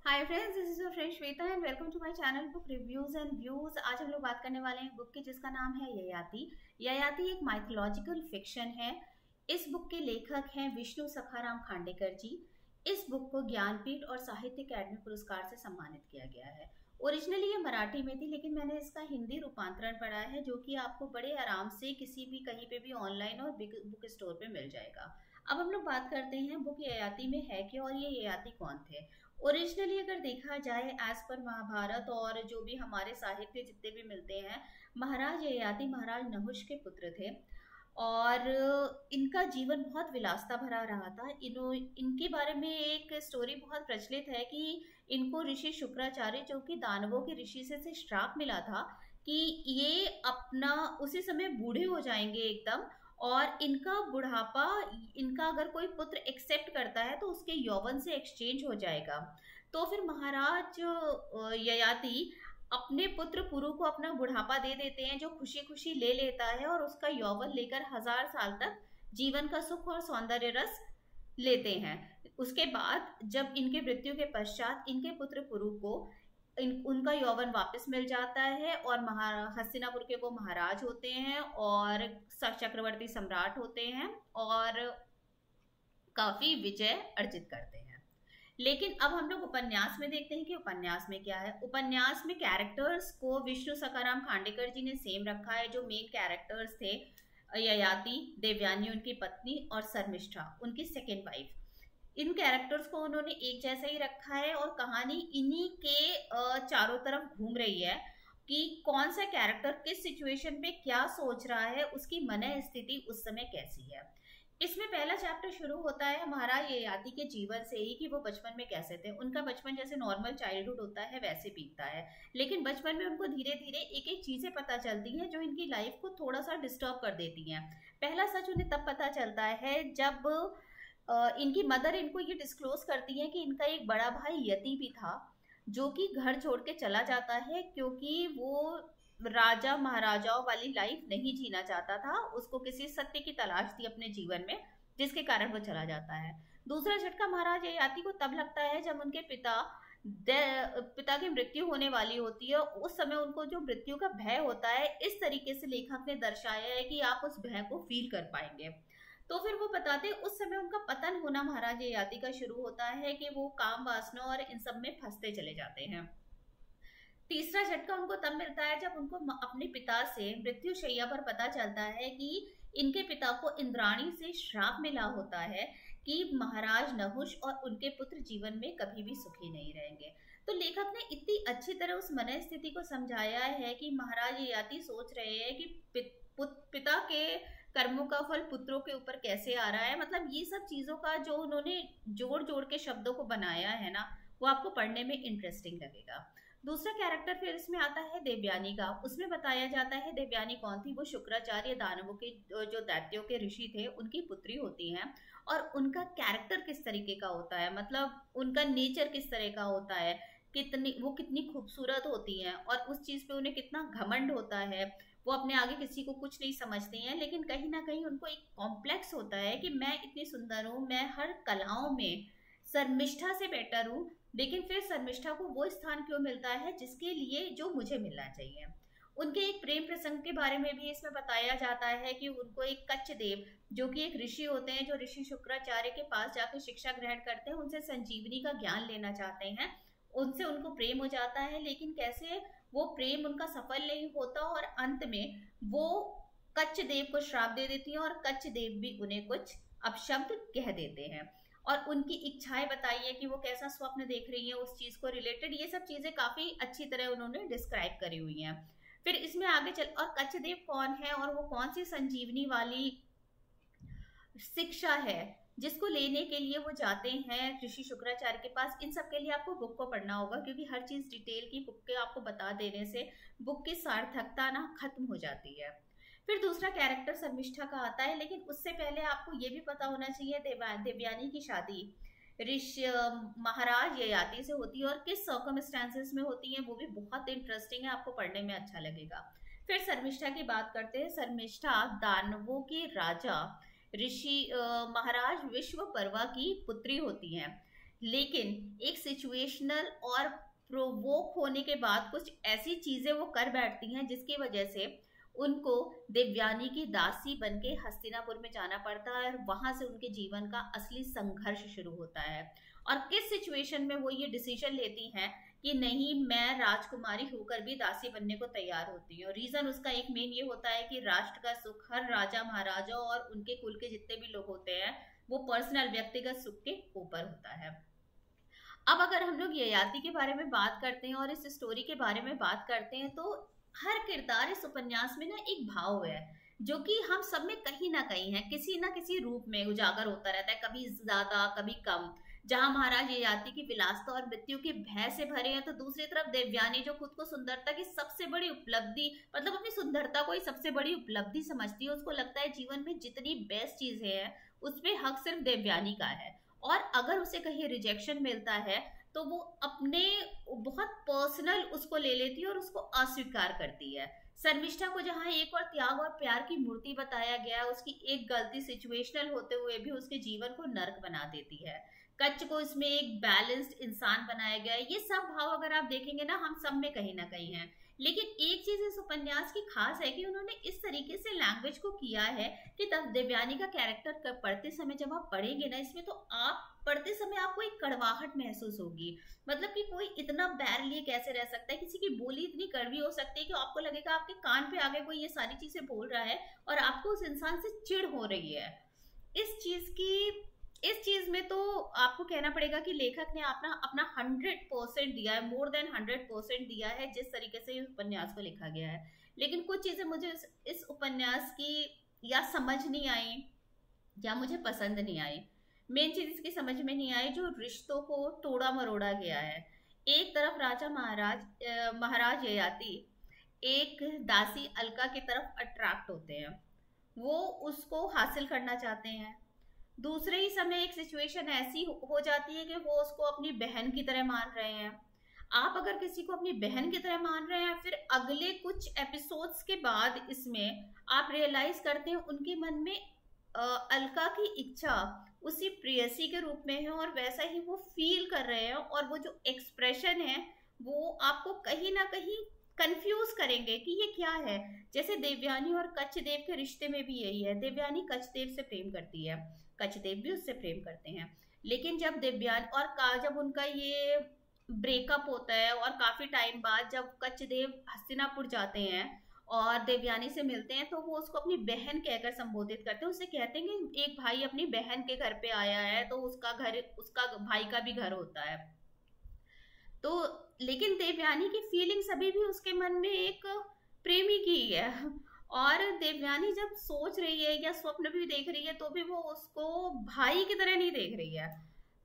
Hi friends, this is your friend Shweta and welcome to my channel book reviews and views. आज हम लोग बात करने वाले हैं बुक की जिसका नाम है ययाति। ययाति एक माइथोलॉजिकल फिक्शन है। इस बुक के लेखक हैं विष्णु सखाराम खांडेकर जी। इस बुक को ज्ञानपीठ और साहित्य अकादमी पुरस्कार से सम्मानित किया गया है। ओरिजिनली ये मराठी में थी, लेकिन मैंने इसका हिंदी रूपांतरण पढ़ा है जो कि आपको बड़े आराम से किसी भी कहीं पे भी ऑनलाइन और बुक स्टोर पे मिल जाएगा। अब हम लोग बात करते हैं बुक ययाति में है क्या और ये ययाति कौन थे। ओरिजिनली अगर देखा जाए एज पर महाभारत और जो भी हमारे साहित्य जितने भी मिलते हैं, महाराज ययाति महाराज नहुष के पुत्र थे और इनका जीवन बहुत विलासता भरा रहा था। इनके बारे में एक स्टोरी बहुत प्रचलित है कि इनको ऋषि शुक्राचार्य, जो कि दानवों के ऋषि से श्राप मिला था कि ये अपना उसी समय बूढ़े हो जाएंगे एकदम, और इनका बुढ़ापा इनका अगर कोई पुत्र एक्सेप्ट करता है तो उसके यौवन से एक्सचेंज हो जाएगा। तो फिर महाराज ययाति अपने पुत्र पुरु को अपना बुढ़ापा दे देते हैं, जो खुशी खुशी ले लेता है और उसका यौवन लेकर 1000 साल तक जीवन का सुख और सौंदर्य रस लेते हैं। उसके बाद जब इनके मृत्यु के पश्चात इनके पुत्र पुरु को उनका यौवन वापस मिल जाता है और हस्तिनापुर के वो महाराज होते हैं और चक्रवर्ती सम्राट होते हैं और काफी विजय अर्जित करते हैं। लेकिन अब हम लोग उपन्यास में देखते हैं कि उपन्यास में क्या है। उपन्यास में कैरेक्टर्स को विष्णु सखाराम खांडेकर जी ने सेम रखा है। जो मेन कैरेक्टर्स थे, ययाति, देवयानी उनकी पत्नी और शर्मिष्ठा उनकी सेकेंड वाइफ, इन कैरेक्टर्स को उन्होंने एक जैसा ही रखा है और कहानी इन्हीं के चारों तरफ घूम रही है कि कौन सा कैरेक्टर किस सिचुएशन पे क्या सोच रहा है, उसकी मन स्थिति उस समय कैसी है। इसमें पहला चैप्टर शुरू होता है महाराज ययाति के जीवन से ही कि वो बचपन में कैसे थे। उनका बचपन जैसे नॉर्मल चाइल्डहुड होता है वैसे बीतता है, लेकिन बचपन में उनको धीरे धीरे एक एक चीजें पता चलती हैं जो इनकी लाइफ को थोड़ा सा डिस्टर्ब कर देती हैं। पहला सच उन्हें तब पता चलता है जब इनकी मदर इनको ये डिस्क्लोज करती है कि इनका एक बड़ा भाई यति भी था, जो कि घर छोड़ के चला जाता है क्योंकि वो राजा महाराजाओं वाली लाइफ नहीं जीना चाहता था। उसको किसी सत्य की तलाश थी अपने जीवन में, जिसके कारण वो चला जाता है। दूसरा झटका महाराज ययाति को तब लगता है जब उनके पिता की मृत्यु होने वाली होती है। उस समय उनको जो मृत्यु का भय होता है, इस तरीके से लेखक ने दर्शाया है कि आप उस भय को फील कर पाएंगे। तो फिर वो बताते उस समय उनका पतन होना महाराज ययाति का शुरू होता है कि वो काम वासना और इन सब में फंसते चले जाते हैं। तीसरा झटका उनको तब मिलता है जब उनको अपने पिता से मृत्यु शैया पर पता चलता है कि इनके पिता को इंद्राणी से श्राप मिला होता है कि महाराज नहुष और उनके पुत्र जीवन में कभी भी सुखी नहीं रहेंगे। तो लेखक ने इतनी अच्छी तरह उस मन स्थिति को समझाया है कि महाराज ययाति सोच रहे हैं कि पिता के कर्मों का फल पुत्रों के ऊपर कैसे आ रहा है। मतलब ये सब चीजों का जो उन्होंने जोड़ जोड़ के शब्दों को बनाया है ना, वो आपको पढ़ने में इंटरेस्टिंग लगेगा। दूसरा कैरेक्टर फिर इसमें आता है देवयानी का। उसमें बताया जाता है देवयानी कौन थी। वो शुक्राचार्य दानवों के जो दैत्यों के ऋषि थे उनकी पुत्री होती हैं, और उनका कैरेक्टर किस तरीके का होता है, मतलब उनका नेचर किस तरह का होता है, कितनी खूबसूरत होती हैं और उस चीज पे उन्हें कितना घमंड होता है। वो अपने आगे किसी को कुछ नहीं समझती हैं, लेकिन कहीं ना कहीं उनको एक कॉम्प्लेक्स होता है कि मैं इतनी सुंदर हूँ, मैं हर कलाओं में शर्मिष्ठा से बेटर हूँ, लेकिन फिर शर्मिष्ठा को वो स्थान क्यों मिलता है जिसके लिए जो मुझे मिलना चाहिए। उनके एक प्रेम प्रसंग के बारे में भी इसमें बताया जाता है कि उनको एक कच्छदेव, जो कि एक ऋषि होते हैं, जो ऋषि शुक्राचार्य के पास जाकर शिक्षा ग्रहण करते हैं, उनसे संजीवनी का ज्ञान लेना चाहते हैं। उनसे उनको प्रेम हो जाता है, लेकिन कैसे वो प्रेम उनका सफल नहीं होता और अंत में वो कच्छदेव को श्राप दे देती हैं और कच्छदेव भी उन्हें कुछ अपशब्द कह देते हैं। और उनकी इच्छाएं बताई है कि वो कैसा स्वप्न देख रही है उस चीज को रिलेटेड। ये सब चीजें काफी अच्छी तरह उन्होंने डिस्क्राइब करी हुई हैं। फिर इसमें आगे चल, और कच्छदेव कौन है और वो कौन सी संजीवनी वाली शिक्षा है जिसको लेने के लिए वो जाते हैं ऋषि शुक्राचार्य के पास। इन सब के लिए आपको बुक को पढ़ना होगा, क्योंकि हर चीज डिटेल की बुक के आपको बता देने से बुक की सार्थकता ना खत्म हो जाती है। फिर दूसरा कैरेक्टर शर्मिष्ठा का आता है, लेकिन उससे पहले आपको ये भी पता होना चाहिए देवयानी की शादी महाराज ययाति से होती है और किस सर्कमस्टेंसेस में होती है, वो भी बहुत इंटरेस्टिंग है, आपको पढ़ने में अच्छा लगेगा। फिर शर्मिष्ठा की बात करते हैं। शर्मिष्ठा दानवों के राजा ऋषि महाराज विश्वपर्वा की पुत्री होती हैं। लेकिन एक सिचुएशनल और प्रोवोक होने के बाद कुछ ऐसी चीजें वो कर बैठती हैं जिसकी वजह से उनको देवयानी की दासी बनके हस्तिनापुर में जाना पड़ता है, और वहां से उनके जीवन का असली संघर्ष शुरू होता है। और किस सिचुएशन में वो ये डिसीजन लेती हैं कि नहीं, मैं राजकुमारी होकर भी दासी बनने को तैयार होती हूँ। रीजन उसका एक मेन ये होता है कि राष्ट्र का सुख हर राजा महाराजा और उनके कुल के जितने भी लोग होते हैं वो पर्सनल व्यक्तिगत सुख के ऊपर होता है। अब अगर हम लोग ययाति के बारे में बात करते हैं और इस स्टोरी के बारे में बात करते हैं, तो हर किरदार इस उपन्यास में ना एक भाव है जो कि हम सब में कहीं ना कहीं है, किसी ना किसी रूप में उजागर होता रहता है, कभी ज्यादा कभी कम। जहां महाराज ययाति की विलासता और मृत्यु के भय से भरे हैं, तो दूसरी तरफ देवयानी जो खुद को सुंदरता की सबसे बड़ी उपलब्धि, मतलब अपनी सुंदरता को ही सबसे बड़ी उपलब्धि समझती है। उसको लगता है जीवन में जितनी बेस्ट चीजें हैं उसमें हक सिर्फ देवयानी का है, और अगर उसे कहीं रिजेक्शन मिलता है तो वो अपने बहुत पर्सनल उसको ले लेती है और उसको अस्वीकार करती है। शर्मिष्ठा को जहाँ एक और त्याग और प्यार की मूर्ति बताया गया, उसकी एक गलती सिचुएशनल होते हुए भी उसके जीवन को नर्क बना देती है। कच्च को इसमें एक बैलेंस्ड इंसान बनाया गया है। ये सब भाव अगर आप देखेंगे ना, हम सब में कहीं ना कहीं है। लेकिन एक चीज इस उपन्यास की खास है कि उन्होंने इस तरीके से लैंग्वेज को किया है कि तब देवयानी का कैरेक्टर पढ़ते समय जब आप पढ़ेंगे ना इसमें, तो आप पढ़ते समय आपको एक कड़वाहट महसूस होगी। मतलब कि कोई इतना बैर लिए कैसे रह सकता है, किसी की बोली इतनी कड़वी हो सकती है कि आपको लगेगा आपके कान पे आगे कोई ये सारी चीजें बोल रहा है और आपको उस इंसान से चिढ़ हो रही है। इस चीज में तो आपको कहना पड़ेगा कि लेखक ने अपना अपना 100% दिया है, मोर देन 100% दिया है जिस तरीके से इस उपन्यास को लिखा गया है। लेकिन कुछ चीजें मुझे इस उपन्यास की या समझ नहीं आई या मुझे पसंद नहीं आई। मेन चीज इसकी समझ में नहीं आई जो रिश्तों को तोड़ा मरोड़ा गया है। एक तरफ राजा महाराज ययाति एक दासी अलका की तरफ अट्रैक्ट होते हैं, वो उसको हासिल करना चाहते हैं। दूसरे ही समय एक सिचुएशन ऐसी हो जाती है कि वो उसको अपनी बहन की तरह मान रहे हैं। आप अगर किसी को अपनी बहन की तरह मान रहे हैं, फिर अगले कुछ एपिसोड्स के बाद इसमें आप रियलाइज करते हैं उनके मन में अलका की इच्छा उसी प्रेयसी के रूप में है और वैसा ही वो फील कर रहे हैं, और वो जो एक्सप्रेशन है वो आपको कहीं ना कहीं कंफ्यूज करेंगे कि ये क्या है। जैसे देवयानी और कच्छदेव के रिश्ते में भी यही है। देवयानी कच्छदेव से प्रेम करती है, कच्छदेव भी उससे प्रेम करते हैं, लेकिन जब देवयानी और जब उनका ये ब्रेकअप होता है और काफी टाइम बाद जब कच्छदेव हस्तिनापुर जाते हैं और देवयानी से मिलते हैं, तो वो उसको अपनी बहन कहकर संबोधित करते हैं। उसे कहते हैं कि एक भाई अपनी बहन के घर पे आया है तो उसका भाई का भी घर होता है। तो लेकिन देवयानी की फीलिंग्स अभी भी उसके मन में एक प्रेमी की ही है, और देवयानी जब सोच रही है या स्वप्न भी देख रही है तो भी वो उसको भाई की तरह नहीं देख रही है।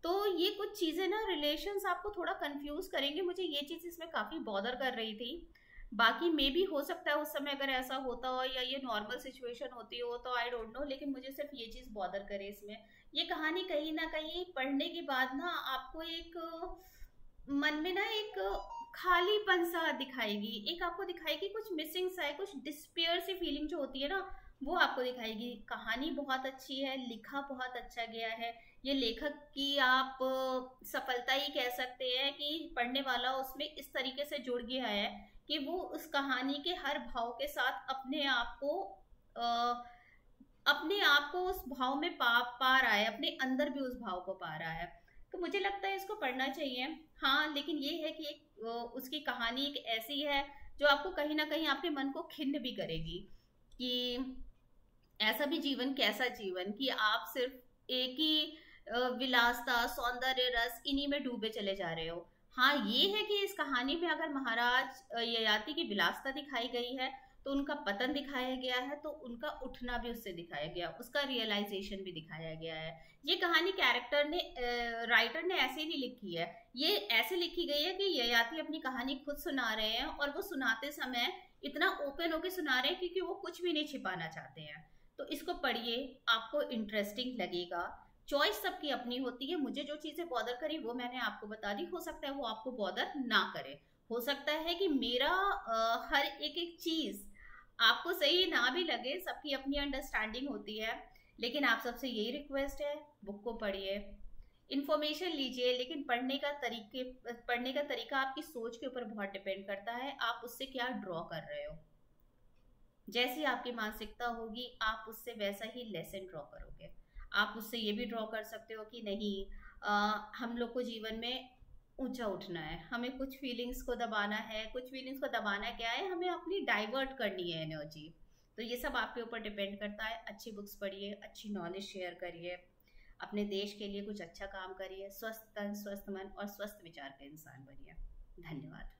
तो ये कुछ चीजें ना रिलेशंस आपको थोड़ा कंफ्यूज करेंगे। मुझे ये चीज इसमें काफी बॉदर कर रही थी। बाकी मे भी हो सकता है उस समय अगर ऐसा होता हो या ये नॉर्मल सिचुएशन होती हो तो आई डोंट नो, लेकिन मुझे सिर्फ ये चीज बॉदर करे इसमें। ये कहानी कहीं ना कहीं पढ़ने के बाद ना आपको एक मन में ना एक खालीपन सा दिखाएगी, एक आपको दिखाएगी कुछ मिसिंग सा है, कुछ डिस्पेयर सी फीलिंग जो होती है ना वो आपको दिखाएगी। कहानी बहुत अच्छी है, लिखा बहुत अच्छा गया है। ये लेखक की आप सफलता ही कह सकते हैं कि पढ़ने वाला उसमें इस तरीके से जुड़ गया है कि वो उस कहानी के हर भाव के साथ अपने आप को उस भाव में पा रहा है, अपने अंदर भी उस भाव को पा रहा है। तो मुझे लगता है इसको पढ़ना चाहिए। हाँ, लेकिन ये है कि उसकी कहानी एक ऐसी है जो आपको कहीं ना कहीं आपके मन को खिन्न भी करेगी कि ऐसा भी जीवन, कैसा जीवन कि आप सिर्फ एक ही विलासता, सौंदर्य रस इन्हीं में डूबे चले जा रहे हो। हाँ, ये है कि इस कहानी में अगर महाराज ययाति की विलासता दिखाई गई है तो उनका पतन दिखाया गया है, तो उनका उठना भी उससे दिखाया गया, उसका रियलाइजेशन भी दिखाया गया है। ये कहानी राइटर ने ऐसे ही नहीं लिखी है, ये ऐसे लिखी गई है कि ययाति अपनी कहानी खुद सुना रहे हैं और वो सुनाते समय इतना ओपन होकर सुना रहे हैं क्योंकि वो कुछ भी नहीं छिपाना चाहते हैं। तो इसको पढ़िए, आपको इंटरेस्टिंग लगेगा। चॉइस सबकी अपनी होती है। मुझे जो चीजें बॉदर करी वो मैंने आपको बता दी, हो सकता है वो आपको बॉदर ना करे, हो सकता है कि मेरा हर एक चीज आपको सही ना भी लगे, सबकी अपनी अंडरस्टैंडिंग होती है। लेकिन आप सबसे यही रिक्वेस्ट है, बुक को पढ़िए, इंफॉर्मेशन लीजिए, लेकिन पढ़ने का तरीका आपकी सोच के ऊपर बहुत डिपेंड करता है, आप उससे क्या ड्रॉ कर रहे हो। जैसी आपकी मानसिकता होगी आप उससे वैसा ही लेसन ड्रॉ करोगे। आप उससे ये भी ड्रॉ कर सकते हो कि नहीं, हम लोग को जीवन में ऊंचा उठना है, हमें कुछ फीलिंग्स को दबाना है, कुछ फीलिंग्स को दबाना क्या है, हमें अपनी डाइवर्ट करनी है एनर्जी। तो ये सब आपके ऊपर डिपेंड करता है। अच्छी बुक्स पढ़िए, अच्छी नॉलेज शेयर करिए, अपने देश के लिए कुछ अच्छा काम करिए, स्वस्थ तन स्वस्थ मन और स्वस्थ विचार का इंसान बनिए। धन्यवाद।